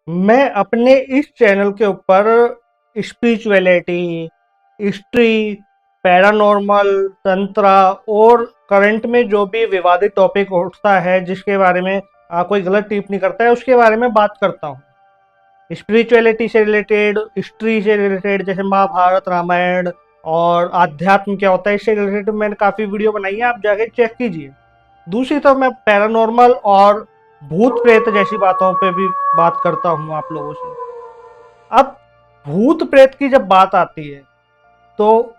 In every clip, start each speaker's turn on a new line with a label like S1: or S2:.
S1: मैं अपने इस चैनल के ऊपर स्पिरिचुअलिटी, हिस्ट्री, पैरानॉर्मल, तंत्रा और करंट में जो भी विवादित टॉपिक उठता है जिसके बारे में कोई गलत टिप्पणी करता है उसके बारे में बात करता हूँ। स्पिरिचुअलिटी से रिलेटेड, हिस्ट्री से रिलेटेड, जैसे महाभारत, रामायण और आध्यात्म क्या होता है इससे रिलेटेड मैंने काफ़ी वीडियो बनाई है, आप जाके चेक कीजिए। दूसरी तरफ मैं पैरानॉर्मल और भूत प्रेत जैसी बातों पे भी बात करता हूँ आप लोगों से। अब भूत प्रेत की जब बात आती है तो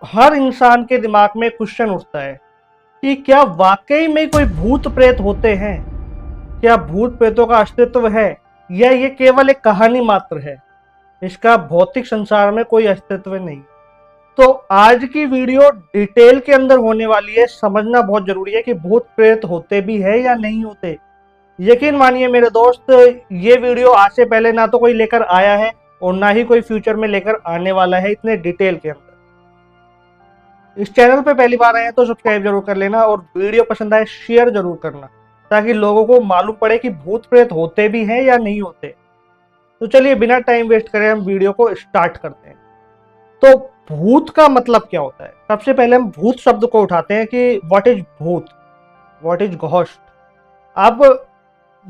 S1: हर इंसान के दिमाग में क्वेश्चन उठता है कि क्या वाकई में कोई भूत प्रेत होते हैं? क्या भूत प्रेतों का अस्तित्व है या ये केवल एक कहानी मात्र है? इसका भौतिक संसार में कोई अस्तित्व नहीं। तो आज की वीडियो डिटेल के अंदर होने वाली है। समझना बहुत जरूरी है कि भूत प्रेत होते भी है या नहीं होते। यकीन मानिए मेरे दोस्त, ये वीडियो आज से पहले ना तो कोई लेकर आया है और ना ही कोई फ्यूचर में लेकर आने वाला है इतने डिटेल के अंदर। इस चैनल पे पहली बार आए हैं तो सब्सक्राइब जरूर कर लेना और वीडियो पसंद आए शेयर जरूर करना ताकि लोगों को मालूम पड़े कि भूत प्रेत होते भी हैं या नहीं होते। तो चलिए बिना टाइम वेस्ट करे हम वीडियो को स्टार्ट करते हैं। तो भूत का मतलब क्या होता है? सबसे पहले हम भूत शब्द को उठाते हैं कि व्हाट इज भूत, व्हाट इज घोस्ट। अब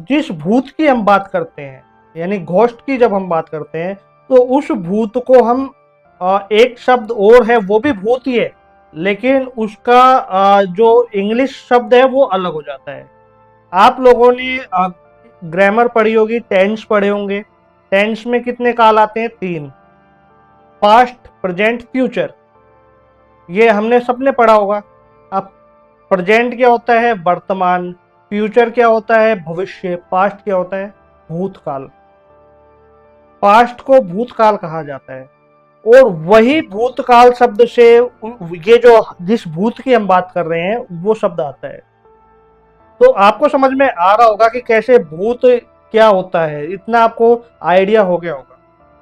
S1: जिस भूत की हम बात करते हैं यानी घोस्ट की जब हम बात करते हैं तो उस भूत को हम एक शब्द और है वो भी भूत ही है, लेकिन उसका जो इंग्लिश शब्द है वो अलग हो जाता है। आप लोगों ने ग्रामर पढ़ी होगी, टेंस पढ़े होंगे। टेंस में कितने काल आते हैं? 3, पास्ट, प्रेजेंट, फ्यूचर। ये हमने सबने पढ़ा होगा। अब प्रेजेंट क्या होता है? वर्तमान। फ्यूचर क्या होता है? भविष्य। पास्ट क्या होता है? भूतकाल। पास्ट को भूतकाल कहा जाता है और वही भूतकाल शब्द से ये जो जिस भूत की हम बात कर रहे हैं वो शब्द आता है। तो आपको समझ में आ रहा होगा कि कैसे भूत क्या होता है, इतना आपको आइडिया हो गया होगा।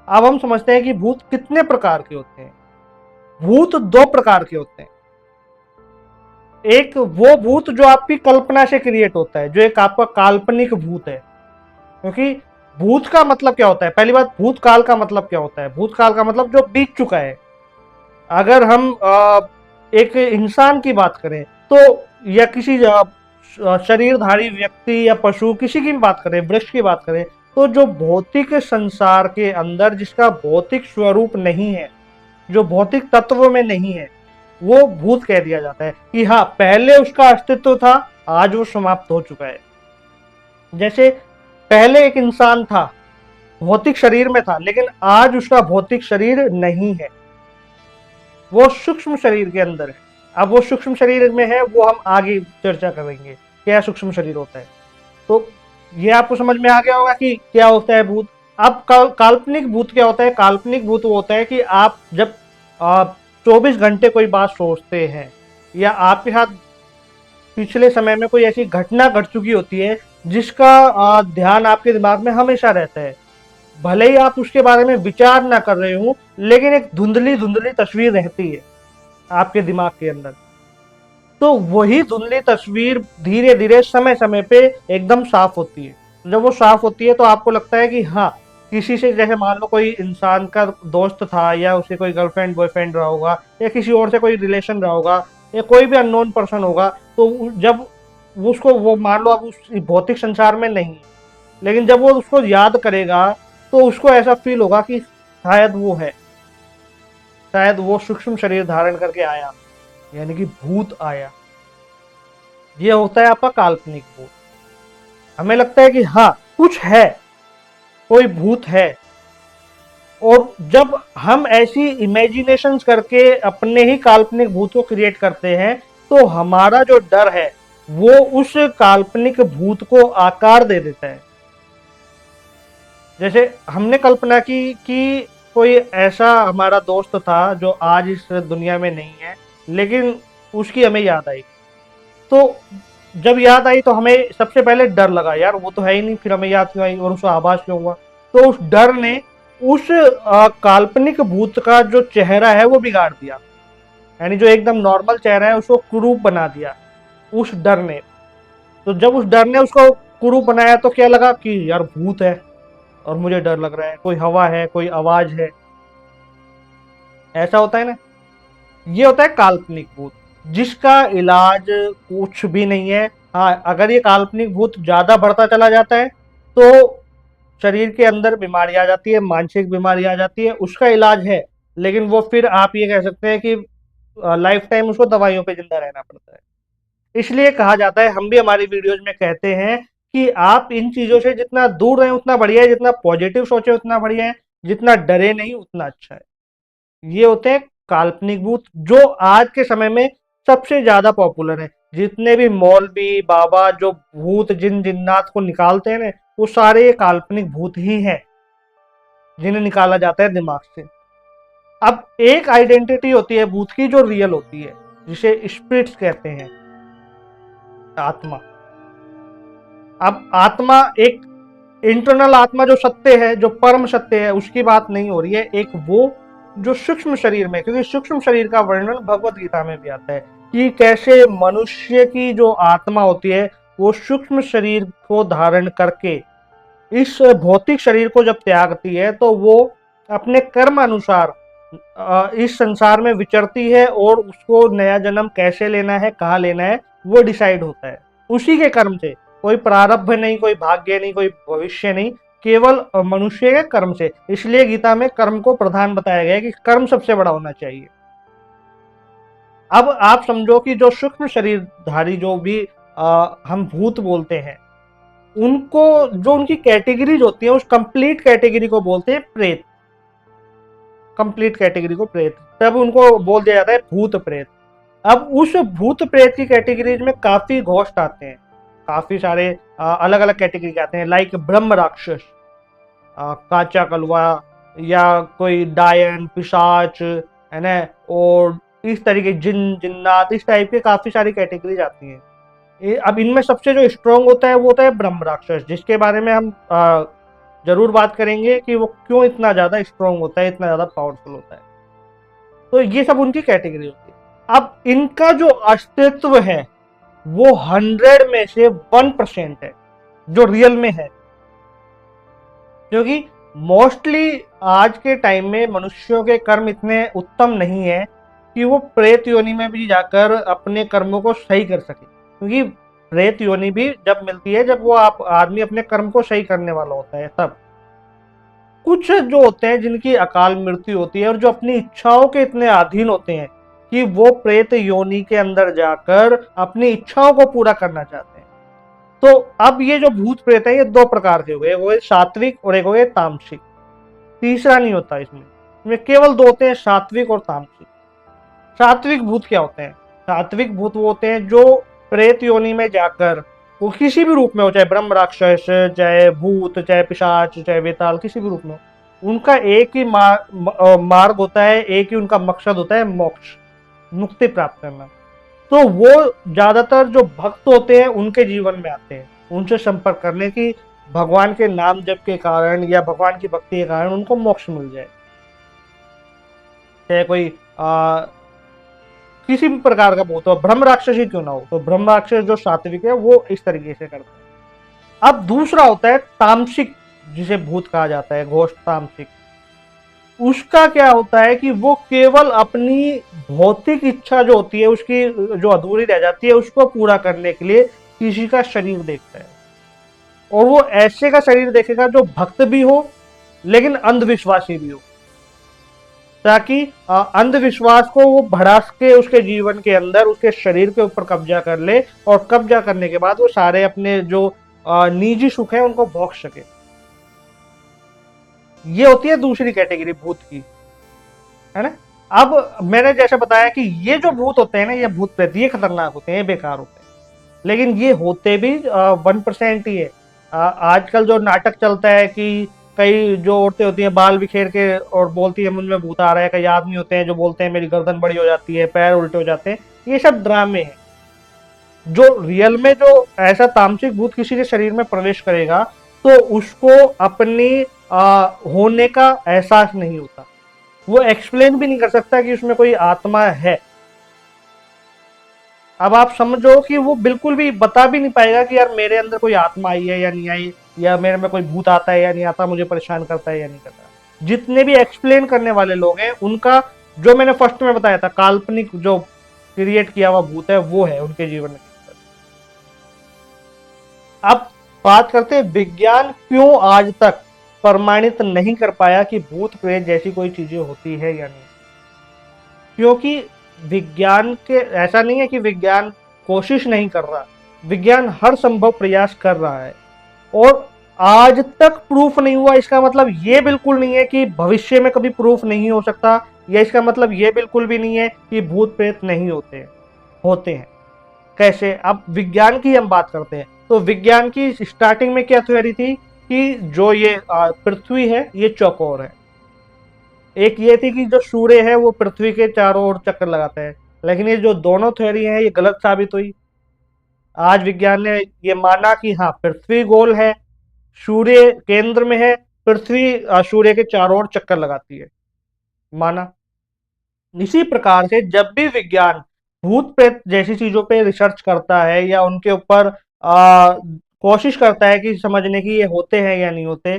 S1: अब हम समझते हैं कि भूत कितने प्रकार के होते हैं। भूत 2 प्रकार के होते हैं। एक वो भूत जो आपकी कल्पना से क्रिएट होता है, जो एक आपका काल्पनिक भूत है। क्योंकि भूत का मतलब क्या होता है? पहली बात, भूतकाल का मतलब क्या होता है? भूतकाल का मतलब जो बीत चुका है। अगर हम एक इंसान की बात करें तो या किसी शरीरधारी व्यक्ति या पशु किसी की भी बात करें, वृक्ष की बात करें, तो जो भौतिक संसार के अंदर जिसका भौतिक स्वरूप नहीं है, जो भौतिक तत्व में नहीं है, वो भूत कह दिया जाता है कि हाँ पहले उसका अस्तित्व था, आज वो समाप्त हो चुका है। जैसे पहले एक इंसान था, भौतिक शरीर में था, लेकिन आज उसका भौतिक शरीर नहीं है, वो सूक्ष्म शरीर के अंदर है। अब वो सूक्ष्म शरीर में है, वो हम आगे चर्चा करेंगे क्या सूक्ष्म शरीर होता है। तो ये आपको समझ में आ गया होगा कि क्या होता है भूत। अब काल्पनिक भूत क्या होता है? काल्पनिक भूत वो होता है कि आप जब 24 घंटे कोई बात सोचते हैं या आपके साथ पिछले समय में कोई ऐसी घटना घट चुकी होती है जिसका ध्यान आपके दिमाग में हमेशा रहता है। भले ही आप उसके बारे में विचार ना कर रहे हो, लेकिन एक धुंधली धुंधली तस्वीर रहती है आपके दिमाग के अंदर। तो वही धुंधली तस्वीर धीरे धीरे समय समय पे एकदम साफ होती है। जब वो साफ होती है तो आपको लगता है कि हाँ, किसी से, जैसे मान लो कोई इंसान का दोस्त था या उसे कोई गर्लफ्रेंड बॉयफ्रेंड रहा होगा या किसी और से कोई रिलेशन रहा होगा या कोई भी अननोन पर्सन होगा, तो जब उसको वो मान लो अब उस भौतिक संसार में नहीं है, लेकिन जब वो उसको याद करेगा तो उसको ऐसा फील होगा कि शायद वो है, शायद वो सूक्ष्म शरीर धारण करके आया, यानी कि भूत आया। ये होता है आपका काल्पनिक भूत। हमें लगता है कि हाँ कुछ है, कोई भूत है, और जब हम ऐसी इमेजिनेशंस करके अपने ही काल्पनिक भूत को क्रिएट करते हैं तो हमारा जो डर है वो उस काल्पनिक भूत को आकार दे देता है। जैसे हमने कल्पना की कि कोई ऐसा हमारा दोस्त था जो आज इस दुनिया में नहीं है, लेकिन उसकी हमें याद आई। तो जब याद आई तो हमें सबसे पहले डर लगा, यार वो तो है ही नहीं, फिर हमें याद क्यों आई और उसको आभास क्यों हुआ? तो उस डर ने उस काल्पनिक भूत का जो चेहरा है वो बिगाड़ दिया, यानी जो एकदम नॉर्मल चेहरा है उसको कुरूप बना दिया उस डर ने। तो जब उस डर ने उसको कुरूप बनाया तो क्या लगा कि यार भूत है, और मुझे डर लग रहा है, कोई हवा है, कोई आवाज है, ऐसा होता है ना। ये होता है काल्पनिक भूत, जिसका इलाज कुछ भी नहीं है। हाँ, अगर ये काल्पनिक भूत ज्यादा बढ़ता चला जाता है तो शरीर के अंदर बीमारी आ जाती है, मानसिक बीमारी आ जाती है, उसका इलाज है। लेकिन वो फिर आप ये कह सकते हैं कि लाइफ टाइम उसको दवाइयों पे जिंदा रहना पड़ता है। इसलिए कहा जाता है, हम भी हमारी वीडियोज में कहते हैं कि आप इन चीजों से जितना दूर रहें उतना बढ़िया है, जितना पॉजिटिव सोचे उतना बढ़िया है, जितना डरे नहीं उतना अच्छा है। ये होते हैं काल्पनिक भूत, जो आज के समय में सबसे ज्यादा पॉपुलर है। जितने भी मौलवी बाबा जो भूत जिन जिन्नात को निकालते हैं ना, वो सारे ये काल्पनिक भूत ही हैं जिन्हें निकाला जाता है दिमाग से। अब एक आइडेंटिटी होती है भूत की जो रियल होती है, जिसे स्पिरिट्स कहते हैं, आत्मा। अब आत्मा एक इंटरनल आत्मा जो सत्य है, जो परम सत्य है, उसकी बात नहीं हो रही है। एक वो जो सूक्ष्म शरीर में, क्योंकि सूक्ष्म शरीर का वर्णन भगवत गीता में भी आता है कि कैसे मनुष्य की जो आत्मा होती है वो सूक्ष्म शरीर को धारण करके इस भौतिक शरीर को जब त्यागती है तो वो अपने कर्म अनुसार इस संसार में विचरती है, और उसको नया जन्म कैसे लेना है, कहाँ लेना है, वो डिसाइड होता है उसी के कर्म से। कोई प्रारब्ध नहीं, कोई भाग्य नहीं, कोई भविष्य नहीं, केवल मनुष्य के कर्म से। इसलिए गीता में कर्म को प्रधान बताया गया है कि कर्म सबसे बड़ा होना चाहिए। अब आप समझो कि जो सूक्ष्म शरीरधारी जो भी हम भूत बोलते हैं, उनको जो उनकी कैटेगरीज होती है, उस कंप्लीट कैटेगरी को बोलते हैं प्रेत। कंप्लीट कैटेगरी को प्रेत, तब उनको बोल दिया जाता है भूत प्रेत। अब उस भूत प्रेत की कैटेगरीज में काफी घोस्ट आते हैं, काफी सारे अलग अलग कैटेगरी के आते हैं, लाइक ब्रह्म राक्षस, काचा कलवा, या कोई डायन पिशाच, है ना, और इस तरीके जिन जिन्नात, इस टाइप के काफी सारी कैटेगरीज आती हैं। अब इनमें सबसे जो स्ट्रॉन्ग होता है वो होता है ब्रह्म राक्षस, जिसके बारे में हम जरूर बात करेंगे कि वो क्यों इतना ज्यादा स्ट्रॉन्ग होता है, इतना ज्यादा पावरफुल होता है। तो ये सब उनकी कैटेगरी होती है। अब इनका जो अस्तित्व है वो 100 में से 1% है जो रियल में है, क्योंकि मोस्टली आज के टाइम में मनुष्यों के कर्म इतने उत्तम नहीं है कि वो प्रेत योनि में भी जाकर अपने कर्मों को सही कर सके। क्योंकि प्रेत योनि भी जब मिलती है जब वो आदमी अपने कर्म को सही करने वाला होता है तब। कुछ जो होते हैं जिनकी अकाल मृत्यु होती है और जो अपनी इच्छाओं के इतने अधीन होते हैं कि वो प्रेत योनि के अंदर जाकर अपनी इच्छाओं को पूरा करना चाहते हैं। तो अब ये जो भूत प्रेत है ये दो प्रकार के हो गए, वो सात्विक और एक हो गए तामसिक। तीसरा नहीं होता इसमें केवल दो होते हैं, सात्विक और तामसिक। सात्विक भूत क्या होते हैं? सात्विक भूत वो होते हैं जो प्रेत योनि में जाकर, वो किसी भी रूप में हो, चाहे ब्रह्म राक्षस, चाहे भूत, चाहे पिशाच, चाहे वेताल, किसी भी रूप में हो, उनका एक ही मार्ग होता है, एक ही उनका मकसद होता है मोक्ष, मुक्ति प्राप्त करना। तो वो ज्यादातर जो भक्त होते हैं उनके जीवन में आते हैं, उनसे संपर्क करने की, भगवान के नाम जप के कारण या भगवान की भक्ति के कारण उनको मोक्ष मिल जाए। चाहे कोई किसी भी प्रकार का भूत हो, ब्रह्म राक्षस ही क्यों ना हो, तो ब्रह्म राक्षस जो सात्विक है वो इस तरीके से करता है। अब दूसरा होता है तामसिक, जिसे भूत कहा जाता है, घोस्ट तामसिक। उसका क्या होता है कि वो केवल अपनी भौतिक इच्छा जो होती है, उसकी जो अधूरी रह जाती है, उसको पूरा करने के लिए किसी का शरीर देखता है, और वो ऐसे का शरीर देखेगा जो भक्त भी हो लेकिन अंधविश्वासी भी हो, ताकि अंधविश्वास को वो भड़ास के उसके जीवन के अंदर, उसके शरीर के ऊपर कब्जा कर ले, और कब्जा करने के बाद वो सारे अपने जो निजी सुख है उनको भोग सके। ये होती है दूसरी कैटेगरी भूत की, है ना। अब मैंने जैसे बताया कि ये जो भूत होते हैं ना, ये भूत प्रेत, ये खतरनाक होते हैं, ये बेकार होते हैं, लेकिन ये होते भी 1% ही है। आजकल जो नाटक चलता है कि कई जो औरतें होती हैं बाल बिखेर के और बोलती है मुझ में भूत आ रहा है, कई आदमी होते हैं जो बोलते हैं मेरी गर्दन बड़ी हो जाती है, पैर उल्टे हो जाते हैं, ये सब ड्रामे हैं। जो रियल में जो ऐसा तामसिक भूत किसी के शरीर में प्रवेश करेगा तो उसको अपनी होने का एहसास नहीं होता, वो एक्सप्लेन भी नहीं कर सकता कि उसमें कोई आत्मा है। अब आप समझो कि वो बिल्कुल भी बता भी नहीं पाएगा कि यार मेरे अंदर कोई आत्मा आई है या नहीं आई, या मेरे में कोई भूत आता है या नहीं आता, मुझे परेशान करता है या नहीं करता। जितने भी एक्सप्लेन करने वाले लोग हैं उनका जो मैंने फर्स्ट में बताया था काल्पनिक जो क्रिएट किया हुआ भूत है वो है उनके जीवन में। अब बात करते हैं विज्ञान क्यों आज तक प्रमाणित नहीं कर पाया कि भूत प्रेत जैसी कोई चीजें होती है या नहीं। क्योंकि विज्ञान के ऐसा नहीं है कि विज्ञान कोशिश नहीं कर रहा, विज्ञान हर संभव प्रयास कर रहा है और आज तक प्रूफ नहीं हुआ। इसका मतलब ये बिल्कुल नहीं है कि भविष्य में कभी प्रूफ नहीं हो सकता, या इसका मतलब ये बिल्कुल भी नहीं है कि भूत प्रेत नहीं होते हैं। कैसे? अब विज्ञान की हम बात करते हैं तो विज्ञान की स्टार्टिंग में क्या थ्योरी थी कि जो ये पृथ्वी है ये चौकोर है। एक ये थी कि जो सूर्य है वो पृथ्वी के चारों ओर चक्कर लगाता है, लेकिन ये जो दोनों थ्योरी हैं ये गलत साबित हुई। आज विज्ञान ने ये माना कि हाँ पृथ्वी गोल है, सूर्य केंद्र में है, पृथ्वी सूर्य के चारों ओर चक्कर लगाती है, माना। इसी प्रकार से जब भी विज्ञान भूत प्रेत जैसी चीजों पे रिसर्च करता है या उनके ऊपर कोशिश करता है कि समझने की ये होते हैं या नहीं होते,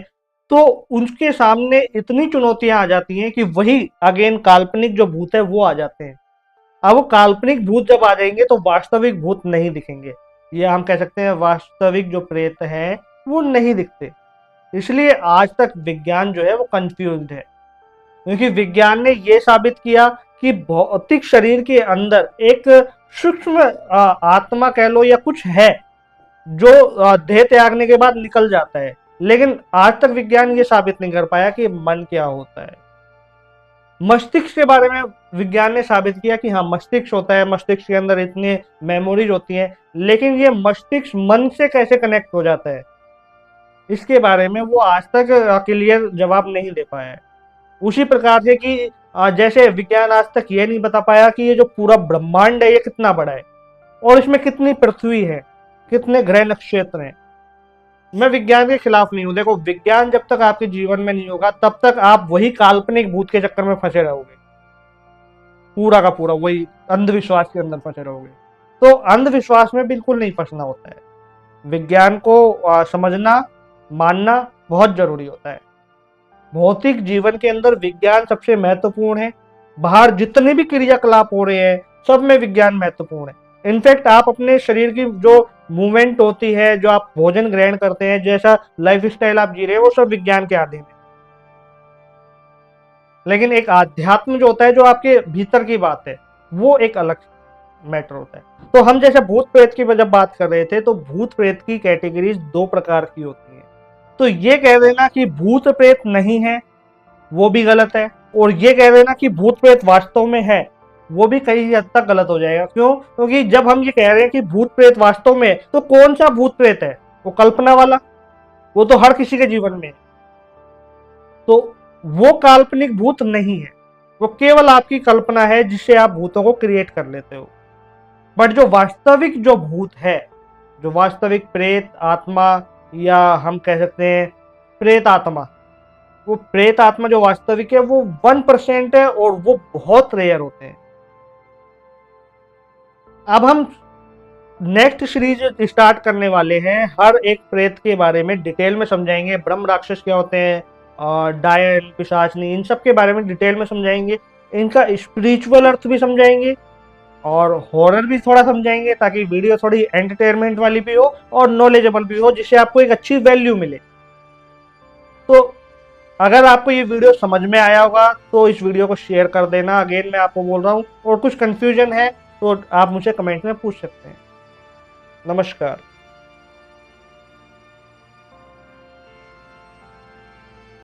S1: तो उनके सामने इतनी चुनौतियां आ जाती हैं कि वही अगेन काल्पनिक जो भूत है वो आ जाते हैं। अब वो काल्पनिक भूत जब आ जाएंगे तो वास्तविक भूत नहीं दिखेंगे, ये हम कह सकते हैं वास्तविक जो प्रेत हैं वो नहीं दिखते। इसलिए आज तक विज्ञान जो है वो कंफ्यूज्ड है, क्योंकि विज्ञान ने यह साबित किया कि भौतिक शरीर के अंदर एक सूक्ष्म आत्मा कह लो या कुछ है जो देह त्यागने के बाद निकल जाता है, लेकिन आज तक विज्ञान ये साबित नहीं कर पाया कि मन क्या होता है। मस्तिष्क के बारे में विज्ञान ने साबित किया कि हाँ मस्तिष्क होता है, मस्तिष्क के अंदर इतनी मेमोरीज होती हैं, लेकिन ये मस्तिष्क मन से कैसे कनेक्ट हो जाता है इसके बारे में वो आज तक क्लियर जवाब नहीं दे पाया है। उसी प्रकार से कि जैसे विज्ञान आज तक ये नहीं बता पाया कि ये जो पूरा ब्रह्मांड है ये कितना बड़ा है और इसमें कितनी पृथ्वी है, कितने ग्रह नक्षत्र हैं। मैं विज्ञान के खिलाफ नहीं हूं। देखो विज्ञान जब तक आपके जीवन में नहीं होगा तब तक आप वही काल्पनिक भूत के चक्कर में फंसे रहोगे, पूरा का पूरा वही अंधविश्वास के अंदर फंसे रहोगे। तो अंधविश्वास में बिल्कुल नहीं फंसना होता है, विज्ञान को समझना मानना बहुत जरूरी होता है। भौतिक जीवन के अंदर विज्ञान सबसे महत्वपूर्ण है। बाहर जितने भी क्रियाकलाप हो रहे हैं सब में विज्ञान महत्वपूर्ण है। इनफैक्ट आप अपने शरीर की जो मूवमेंट होती है, जो आप भोजन ग्रहण करते हैं, जैसा लाइफ स्टाइल आप जी रहे हैं, वो सब विज्ञान के अधीन है। लेकिन एक आध्यात्म जो होता है, जो आपके भीतर की बात है, वो एक अलग मैटर होता है। तो हम जैसे भूत प्रेत की जब बात कर रहे थे तो भूत प्रेत की कैटेगरीज दो प्रकार की होती है। तो ये कह देना कि भूत प्रेत नहीं है वो भी गलत है, और ये कह देना कि भूत प्रेत वास्तव में है वो भी कई हद तक गलत हो जाएगा। क्यों? क्योंकि जब हम ये कह रहे हैं कि भूत प्रेत वास्तव में है, तो कौन सा भूत प्रेत है? वो कल्पना वाला, वो तो हर किसी के जीवन में है। तो वो काल्पनिक भूत नहीं है, वो केवल आपकी कल्पना है जिससे आप भूतों को क्रिएट कर लेते हो। बट जो वास्तविक जो भूत है, जो वास्तविक प्रेत आत्मा, या हम कह सकते हैं प्रेत आत्मा, वो प्रेत आत्मा जो वास्तविक है वो 1% है और वो बहुत रेयर होते हैं। अब हम नेक्स्ट सीरीज स्टार्ट करने वाले हैं, हर एक प्रेत के बारे में डिटेल में समझाएंगे। ब्रह्म राक्षस क्या होते हैं, डायन पिशाचनी, इन सब के बारे में डिटेल में समझाएंगे। इनका स्पिरिचुअल अर्थ भी समझाएंगे और हॉरर भी थोड़ा समझाएंगे, ताकि वीडियो थोड़ी एंटरटेनमेंट वाली भी हो और नॉलेजेबल भी हो, जिससे आपको एक अच्छी वैल्यू मिले। तो अगर आपको ये वीडियो समझ में आया होगा तो इस वीडियो को शेयर कर देना। अगेन मैं आपको बोल रहा हूँ, और कुछ कंफ्यूजन है तो आप मुझे कमेंट में पूछ सकते हैं। नमस्कार।